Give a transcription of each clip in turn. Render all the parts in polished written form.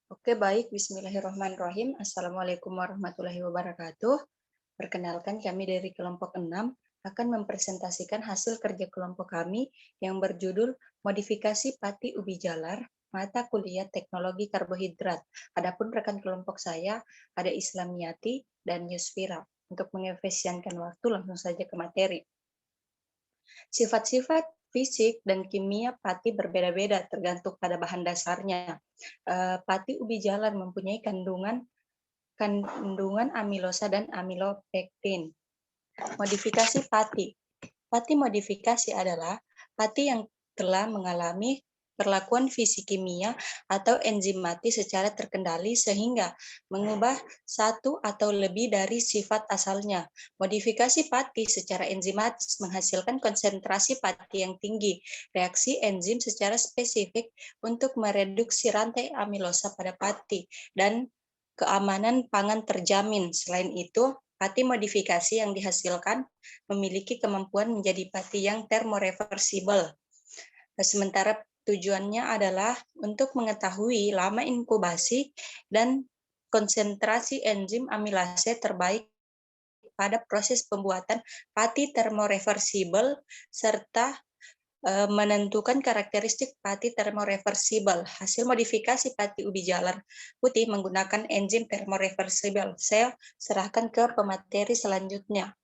Oke, baik. Bismillahirrahmanirrahim. Assalamualaikum warahmatullahi wabarakatuh. Perkenalkan, kami dari kelompok 6 akan mempresentasikan hasil kerja kelompok kami yang berjudul Modifikasi Pati Ubi Jalar, Mata Kuliah Teknologi Karbohidrat. Adapun rekan kelompok saya ada Islamiyati dan Yusfira. Untuk mengefisienkan waktu, langsung saja ke materi. Sifat-sifat fisik dan kimia pati berbeda-beda tergantung pada bahan dasarnya. Pati ubi jalar mempunyai kandungan amilosa dan amilopektin. Modifikasi pati. Pati modifikasi adalah pati yang telah mengalami perlakuan fisik kimia atau enzimatis secara terkendali sehingga mengubah satu atau lebih dari sifat asalnya. Modifikasi pati secara enzimatis menghasilkan konsentrasi pati yang tinggi, reaksi enzim secara spesifik untuk mereduksi rantai amilosa pada pati, dan keamanan pangan terjamin. Selain itu, pati modifikasi yang dihasilkan memiliki kemampuan menjadi pati yang termoreversibel. Sementara tujuannya adalah untuk mengetahui lama inkubasi dan konsentrasi enzim amilase terbaik pada proses pembuatan pati termoreversibel serta menentukan karakteristik pati termoreversibel. Hasil modifikasi pati ubi jalar putih menggunakan enzim termoreversibel. Saya serahkan ke pemateri selanjutnya.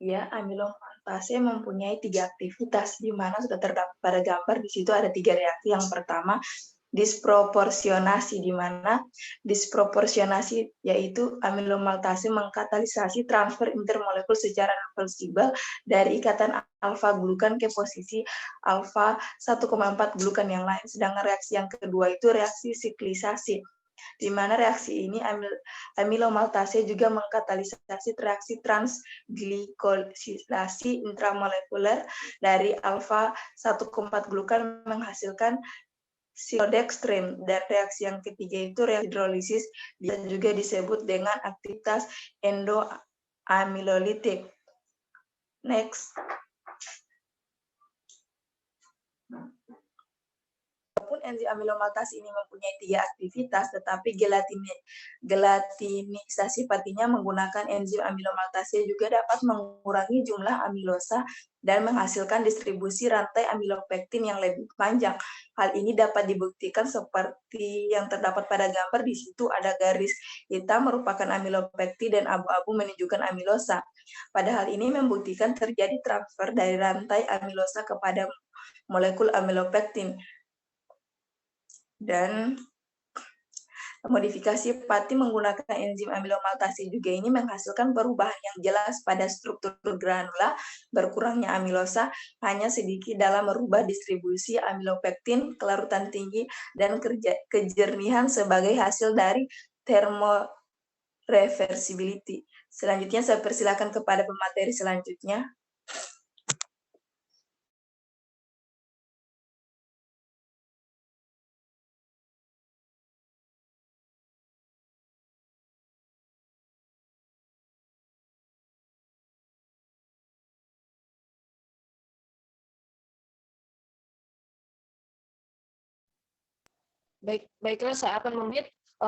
Ya, amilomaltase mempunyai 3 aktivitas, di mana sudah terdapat pada gambar. Di situ ada 3 reaksi. Yang pertama, disproporsionasi, di mana disproporsionasi yaitu amilomaltase mengkatalisasi transfer intermolekul secara reversibel dari ikatan alfa glukan ke posisi alfa 1,4 glukan yang lain. Sedangkan reaksi yang kedua itu reaksi siklisasi, di mana reaksi ini amilomaltase juga mengkatalisasi reaksi transglikosilasi intramolekuler dari alfa 1,4 glukan menghasilkan silodextrin. Dan reaksi yang ketiga itu reaksi hidrolisis, bisa juga disebut dengan aktivitas endoamilolitik. Next. Walaupun enzim amilomaltase ini mempunyai 3 aktivitas, tetapi gelatinisasi patinya menggunakan enzim amilomaltase juga dapat mengurangi jumlah amilosa dan menghasilkan distribusi rantai amilopektin yang lebih panjang. Hal ini dapat dibuktikan seperti yang terdapat pada gambar. Di situ ada garis hitam merupakan amilopektin dan abu-abu menunjukkan amilosa. Pada hal ini membuktikan terjadi transfer dari rantai amilosa kepada molekul amilopektin. Dan modifikasi pati menggunakan enzim amilomaltase juga ini menghasilkan perubahan yang jelas pada struktur granula, berkurangnya amilosa hanya sedikit dalam merubah distribusi amilopektin, kelarutan tinggi, dan kejernihan sebagai hasil dari thermoreversibility. Selanjutnya saya persilakan kepada pemateri selanjutnya. Baiklah, saya akan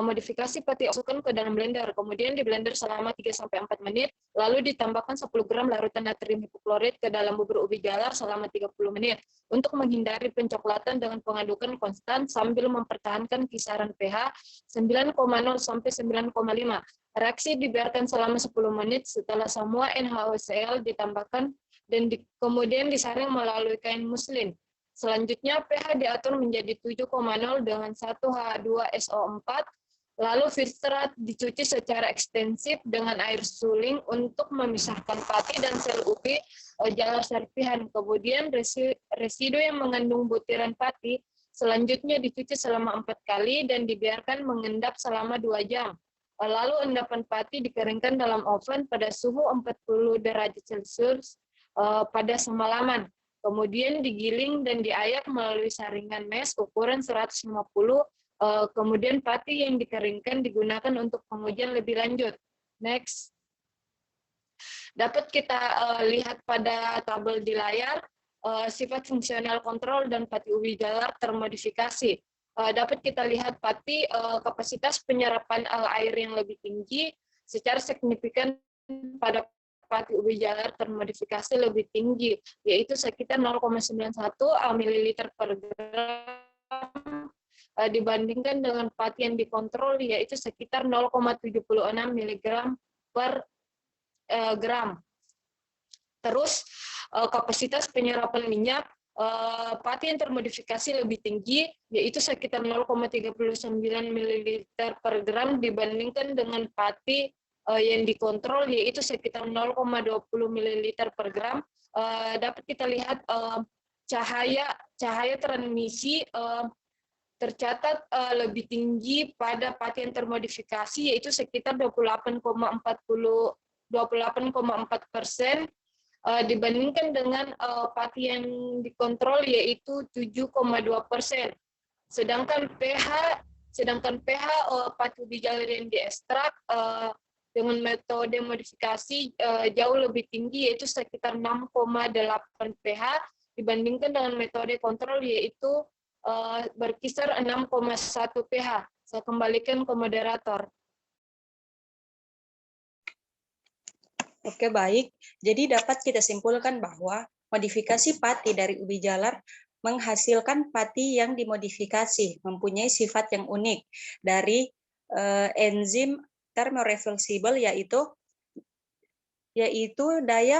modifikasi pati masukkan ke dalam blender, kemudian di blender selama 3-4 menit, lalu ditambahkan 10 gram larutan natrium hipoklorit ke dalam bubur ubi jalar selama 30 menit, untuk menghindari pencoklatan dengan pengadukan konstan sambil mempertahankan kisaran pH 9,0 sampai 9,5. Reaksi dibiarkan selama 10 menit setelah semua NaOCl ditambahkan dan kemudian disaring melalui kain muslin. Selanjutnya pH diatur menjadi 7,0 dengan 1H2SO4, lalu filtrat dicuci secara ekstensif dengan air suling untuk memisahkan pati dan sel ubi jalar serpihan. Kemudian residu yang mengandung butiran pati selanjutnya dicuci selama 4 kali dan dibiarkan mengendap selama 2 jam. Lalu endapan pati dikeringkan dalam oven pada suhu 40 derajat Celcius pada semalaman. Kemudian digiling dan diayak melalui saringan mesh ukuran 150. Kemudian pati yang dikeringkan digunakan untuk pengujian lebih lanjut. Next. Dapat kita lihat pada tabel di layar, sifat fungsional kontrol dan pati ubi jalar termodifikasi. Dapat kita lihat pati kapasitas penyerapan air yang lebih tinggi secara signifikan pada pati ubi jalar termodifikasi lebih tinggi, yaitu sekitar 0,91 ml per gram dibandingkan dengan pati yang dikontrol yaitu sekitar 0,76 mg per gram. Terus kapasitas penyerapan minyak pati yang termodifikasi lebih tinggi, yaitu sekitar 0,39 ml per gram dibandingkan dengan pati yang dikontrol, yaitu sekitar 0,20 ml per gram. Dapat kita lihat cahaya transmisi tercatat lebih tinggi pada pati yang termodifikasi, yaitu sekitar 28,4% dibandingkan dengan pati yang dikontrol yaitu 7,2%. Sedangkan pH pati ubi jalar yang diekstrak dengan metode modifikasi jauh lebih tinggi yaitu sekitar 6,8 pH dibandingkan dengan metode kontrol yaitu berkisar 6,1 pH. Saya kembalikan ke moderator. Oke, baik. Jadi dapat kita simpulkan bahwa modifikasi pati dari ubi jalar menghasilkan pati yang dimodifikasi, mempunyai sifat yang unik dari enzim thermoreversible yaitu daya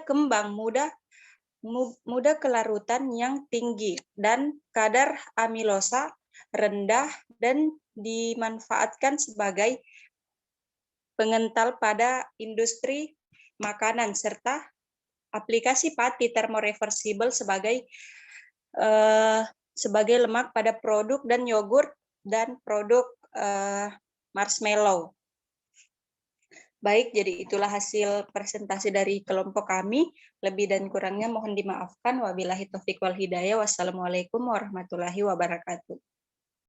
kembang mudah kelarutan yang tinggi dan kadar amilosa rendah dan dimanfaatkan sebagai pengental pada industri makanan serta aplikasi pati thermoreversible sebagai lemak pada produk dan yogurt dan produk marshmallow. Baik, jadi itulah hasil presentasi dari kelompok kami. Lebih dan kurangnya mohon dimaafkan. Wabillahi taufiq wal hidayah. Wassalamualaikum warahmatullahi wabarakatuh.